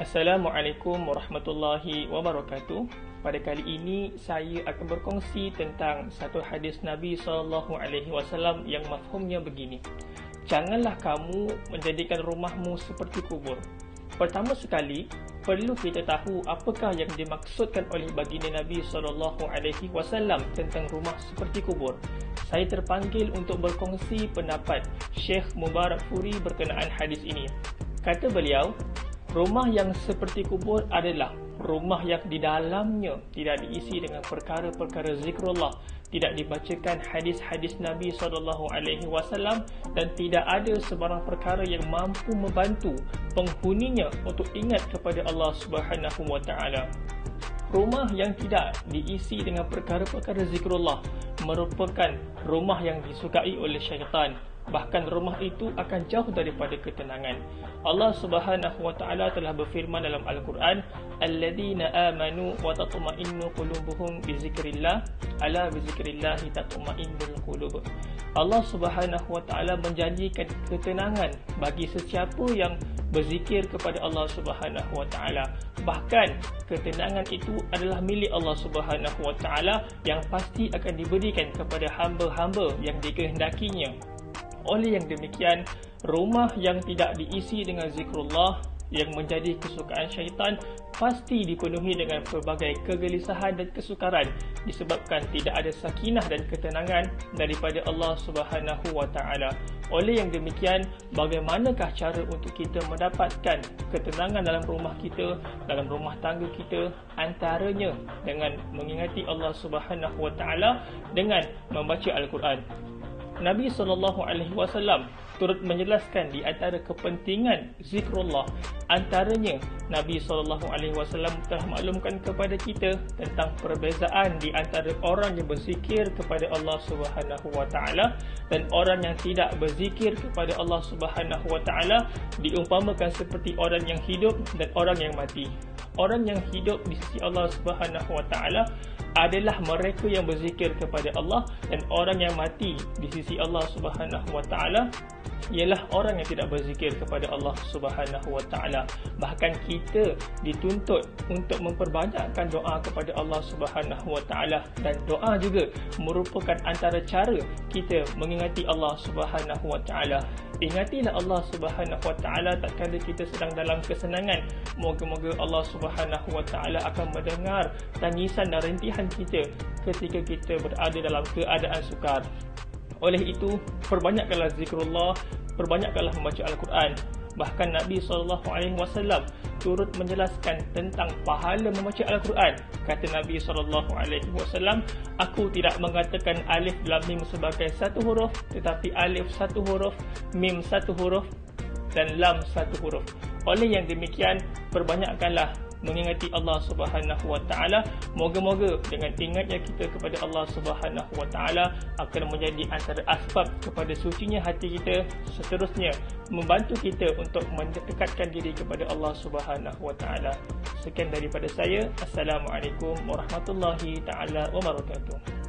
Assalamualaikum warahmatullahi wabarakatuh. Pada kali ini saya akan berkongsi tentang satu hadis Nabi SAW yang mafhumnya begini. Janganlah kamu menjadikan rumahmu seperti kubur. Pertama sekali, perlu kita tahu apakah yang dimaksudkan oleh baginda Nabi SAW tentang rumah seperti kubur. Saya terpanggil untuk berkongsi pendapat Syekh Mubarakfuri berkenaan hadis ini. Kata beliau, rumah yang seperti kubur adalah rumah yang di dalamnya tidak diisi dengan perkara-perkara zikrullah, tidak dibacakan hadis-hadis Nabi SAW dan tidak ada sebarang perkara yang mampu membantu penghuninya untuk ingat kepada Allah Subhanahu wa taala. Rumah yang tidak diisi dengan perkara-perkara zikrullah merupakan rumah yang disukai oleh syaitan. Bahkan rumah itu akan jauh daripada ketenangan. Allah Subhanahu wa taala telah berfirman dalam Al-Quran, "Alladzina amanu wa tatma'innu qulubuhum bi zikrillah, ala bi zikrillah tatma'innul qulub." Allah Subhanahu wa taala menjanjikan ketenangan bagi sesiapa yang berzikir kepada Allah Subhanahu wa taala. Bahkan ketenangan itu adalah milik Allah Subhanahu wa taala yang pasti akan diberikan kepada hamba-hamba yang dikehendakinya. Oleh yang demikian, rumah yang tidak diisi dengan zikrullah yang menjadi kesukaan syaitan pasti dipenuhi dengan pelbagai kegelisahan dan kesukaran disebabkan tidak ada sakinah dan ketenangan daripada Allah Subhanahu wa taala. Oleh yang demikian, bagaimanakah cara untuk kita mendapatkan ketenangan dalam rumah kita, dalam rumah tangga kita? Antaranya dengan mengingati Allah Subhanahu wa taala dengan membaca Al-Quran. Nabi SAW turut menjelaskan di antara kepentingan zikrullah. Antaranya, Nabi SAW telah maklumkan kepada kita tentang perbezaan di antara orang yang berzikir kepada Allah Subhanahu wa taala dan orang yang tidak berzikir kepada Allah Subhanahu wa taala, diumpamakan seperti orang yang hidup dan orang yang mati. Orang yang hidup di sisi Allah Subhanahu wa taala adalah mereka yang berzikir kepada Allah, dan orang yang mati di sisi Allah Subhanahu wa taala ialah orang yang tidak berzikir kepada Allah Subhanahu wa taala. Bahkan kita dituntut untuk memperbanyakkan doa kepada Allah Subhanahu wa taala, dan doa juga merupakan antara cara kita mengingati Allah Subhanahu wa taala. Ingatilah Allah Subhanahu wa taala tatkala kita sedang dalam kesenangan. Moga-moga Allah Subhanahu wa taala akan mendengar tangisan dan rintihan kita ketika kita berada dalam keadaan sukar. Oleh itu, perbanyakkanlah zikrullah, perbanyakkanlah membaca Al-Quran. Bahkan Nabi SAW turut menjelaskan tentang pahala membaca Al-Quran. Kata Nabi SAW, "Aku tidak mengatakan alif lam mim sebagai satu huruf, tetapi alif satu huruf, mim satu huruf dan lam satu huruf." Oleh yang demikian, perbanyakkanlah mengingati Allah Subhanahu wa taala. Moga-moga dengan ingatnya kita kepada Allah Subhanahu wa taala akan menjadi antara asbab kepada sucinya hati kita, seterusnya membantu kita untuk mendekatkan diri kepada Allah Subhanahu wa taala. Sekian daripada saya. Assalamualaikum warahmatullahi taala wabarakatuh.